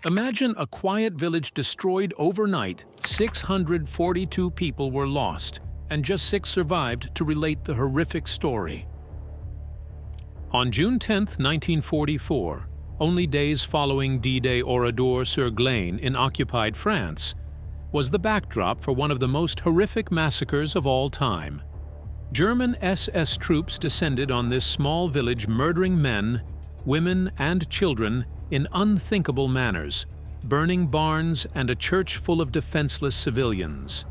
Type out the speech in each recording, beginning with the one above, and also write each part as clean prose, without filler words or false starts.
Imagine a quiet village destroyed overnight. 642 people were lost, and just 6 survived to relate the horrific story. On June 10, 1944, only days following D-Day Oradour-sur-Glane in occupied France, was the backdrop for one of the most horrific massacres of all time. German SS troops descended on this small village, murdering men, women, and children in unthinkable manners, burning barns and a church full of defenseless civilians.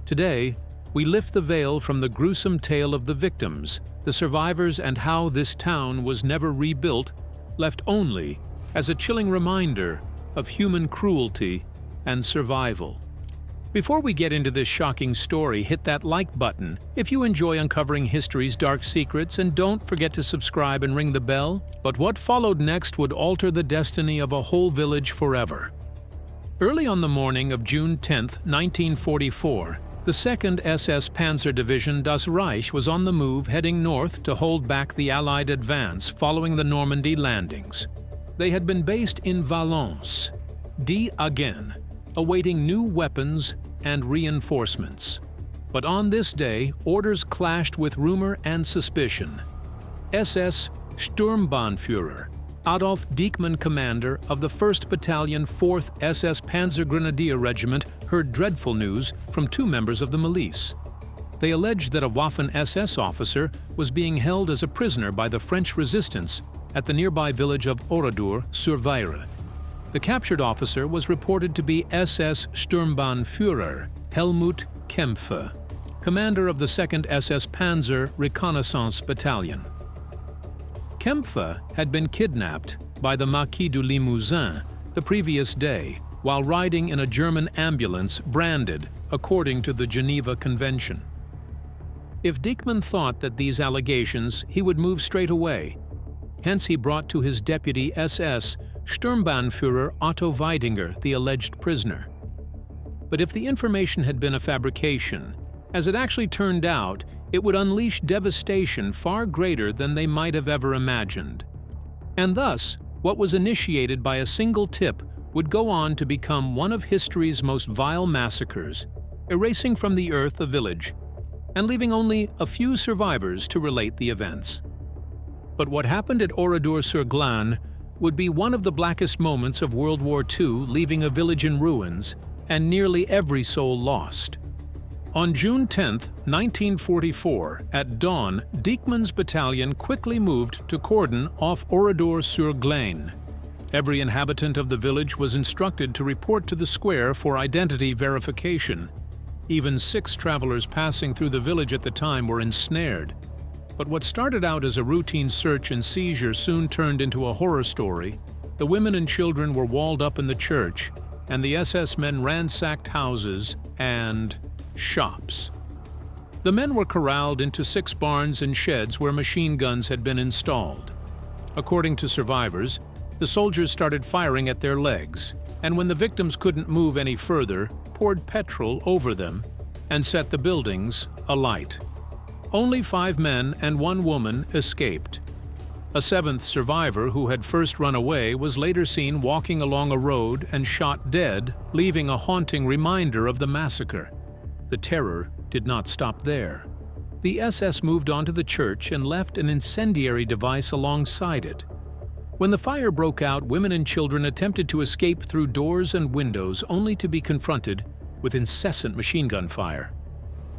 Today, we lift the veil from the gruesome tale of the victims, the survivors, and how this town was never rebuilt, left only as a chilling reminder of human cruelty and survival. Before we get into this shocking story, hit that like button if you enjoy uncovering history's dark secrets, and don't forget to subscribe and ring the bell. But what followed next would alter the destiny of a whole village forever. Early on the morning of June 10, 1944, the 2nd SS Panzer Division Das Reich was on the move, heading north to hold back the Allied advance following the Normandy landings. They had been based in Valence, d'Agen, awaiting new weapons and reinforcements. But on this day, orders clashed with rumor and suspicion. SS Sturmbannführer Adolf Dieckmann, commander of the 1st Battalion 4th SS Panzergrenadier Regiment, heard dreadful news from 2 members of the milice. They alleged that a Waffen-SS officer was being held as a prisoner by the French resistance at the nearby village of Oradour-sur-Glane. The captured officer was reported to be SS Sturmbannführer Helmut Kempfe, commander of the 2nd SS Panzer Reconnaissance Battalion. Kempfe had been kidnapped by the Marquis de Limousin the previous day while riding in a German ambulance branded according to the Geneva Convention. If Dieckmann thought that these allegations, he would move straight away. Hence he brought to his deputy SS Sturmbannführer Otto Weidinger the alleged prisoner. But if the information had been a fabrication, as it actually turned out, it would unleash devastation far greater than they might have ever imagined. And thus, what was initiated by a single tip would go on to become one of history's most vile massacres, erasing from the earth a village, and leaving only a few survivors to relate the events. But what happened at Oradour-sur-Glane would be one of the blackest moments of World War II, leaving a village in ruins and nearly every soul lost. On June 10, 1944, at dawn, Dieckmann's battalion quickly moved to cordon off Oradour-sur-Glane. Every inhabitant of the village was instructed to report to the square for identity verification. Even 6 travelers passing through the village at the time were ensnared. But what started out as a routine search and seizure soon turned into a horror story. The women and children were walled up in the church, and the SS men ransacked houses and shops. The men were corralled into 6 barns and sheds where machine guns had been installed. According to survivors, the soldiers started firing at their legs, and when the victims couldn't move any further, poured petrol over them and set the buildings alight. Only 5 men and 1 woman escaped. A 7th survivor, who had first run away, was later seen walking along a road and shot dead, leaving a haunting reminder of the massacre. The terror did not stop there. The SS moved on to the church and left an incendiary device alongside it. When the fire broke out, women and children attempted to escape through doors and windows, only to be confronted with incessant machine gun fire.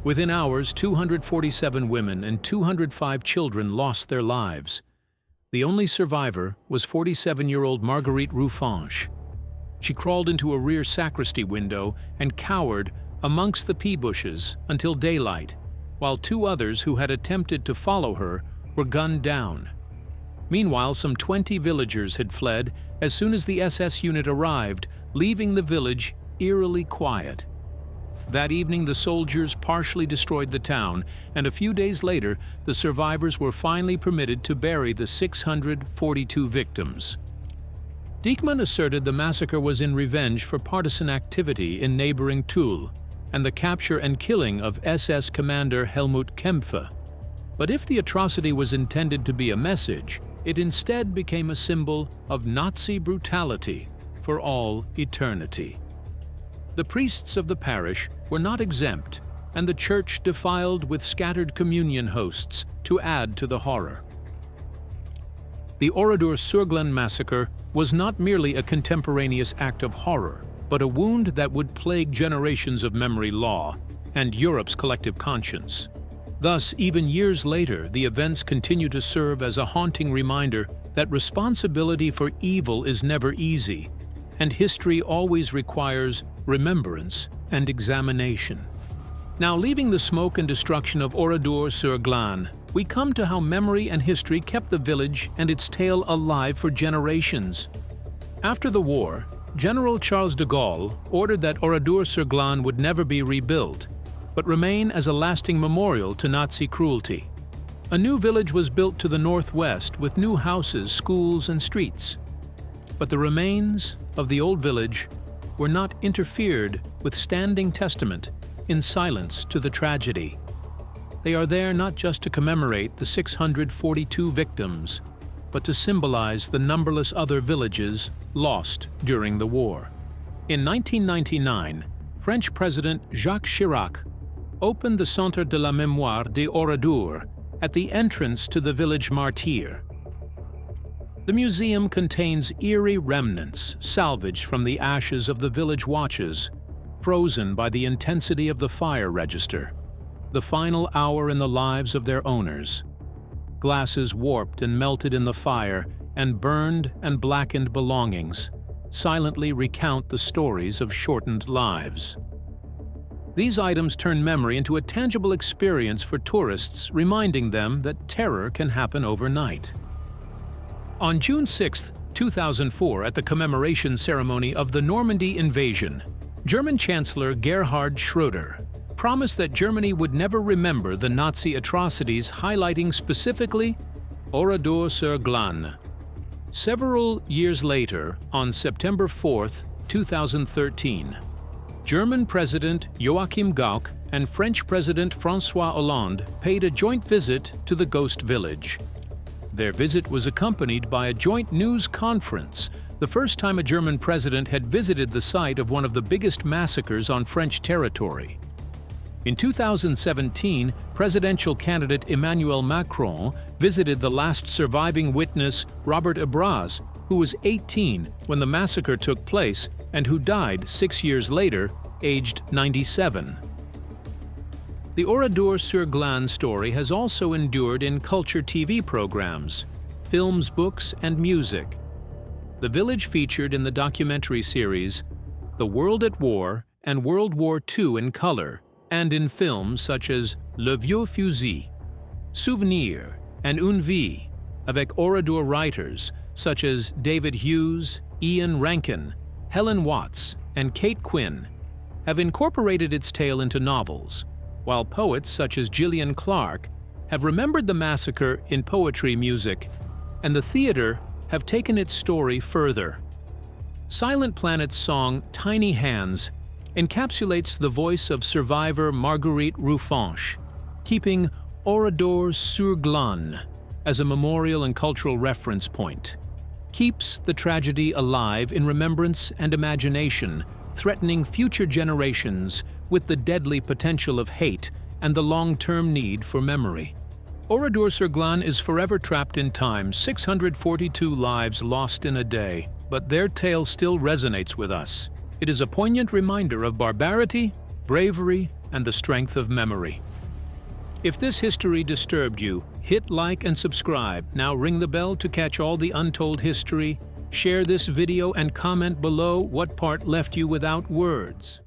Within hours, 247 women and 205 children lost their lives. The only survivor was 47-year-old Marguerite Roufanche. She crawled into a rear sacristy window and cowered amongst the pea bushes until daylight, while 2 others who had attempted to follow her were gunned down. Meanwhile, some 20 villagers had fled as soon as the SS unit arrived, leaving the village eerily quiet. That evening, the soldiers partially destroyed the town, and a few days later, the survivors were finally permitted to bury the 642 victims. Dieckmann asserted the massacre was in revenge for partisan activity in neighboring Toul and the capture and killing of SS commander Helmut Kempfe. But if the atrocity was intended to be a message, it instead became a symbol of Nazi brutality, for all eternity. The priests of the parish were not exempt, and the church defiled with scattered communion hosts to add to the horror. The Oradour-sur-Glane massacre was not merely a contemporaneous act of horror, but a wound that would plague generations of memory law and Europe's collective conscience. Thus, even years later, the events continue to serve as a haunting reminder that responsibility for evil is never easy, and history always requires remembrance and examination. Now, leaving the smoke and destruction of Oradour-sur-Glane, we come to how memory and history kept the village and its tale alive for generations. After the war, General Charles de Gaulle ordered that Oradour-sur-Glane would never be rebuilt, but remain as a lasting memorial to Nazi cruelty. A new village was built to the northwest with new houses, schools, and streets. But the remains of the old village were not interfered with, standing testament in silence to the tragedy. They are there not just to commemorate the 642 victims, but to symbolize the numberless other villages lost during the war. In 1999, French President Jacques Chirac opened the Centre de la Mémoire des Oradours at the entrance to the village martyr. The museum contains eerie remnants salvaged from the ashes of the village watches, frozen by the intensity of the fire register, the final hour in the lives of their owners. Glasses warped and melted in the fire, and burned and blackened belongings silently recount the stories of shortened lives. These items turn memory into a tangible experience for tourists, reminding them that terror can happen overnight. On June 6, 2004, at the commemoration ceremony of the Normandy invasion, German Chancellor Gerhard Schröder promised that Germany would never remember the Nazi atrocities, highlighting specifically Oradour-sur-Glane. Several years later, on September 4, 2013, German President Joachim Gauck and French President François Hollande paid a joint visit to the ghost village. Their visit was accompanied by a joint news conference, the first time a German president had visited the site of one of the biggest massacres on French territory. In 2017, presidential candidate Emmanuel Macron visited the last surviving witness, Robert Abraz, who was 18 when the massacre took place and who died 6 years later, aged 97. The Oradour-sur-Glane story has also endured in culture TV programs, films, books, and music. The village featured in the documentary series The World at War and World War II in color, and in films such as Le Vieux Fusil, Souvenir, and Une Vie, avec Oradour writers such as David Hughes, Ian Rankin, Helen Watts, and Kate Quinn, have incorporated its tale into novels, while poets such as Gillian Clarke have remembered the massacre in poetry, music, and the theater have taken its story further. Silent Planet's song Tiny Hands encapsulates the voice of survivor Marguerite Rufanche, keeping Oradour-sur-Glane as a memorial and cultural reference point. Keeps the tragedy alive in remembrance and imagination, threatening future generations with the deadly potential of hate and the long-term need for memory. Oradour-sur-Glane is forever trapped in time, 642 lives lost in a day, but their tale still resonates with us. It is a poignant reminder of barbarity, bravery, and the strength of memory. If this history disturbed you, hit like and subscribe. Now ring the bell to catch all the untold history. Share this video and comment below what part left you without words.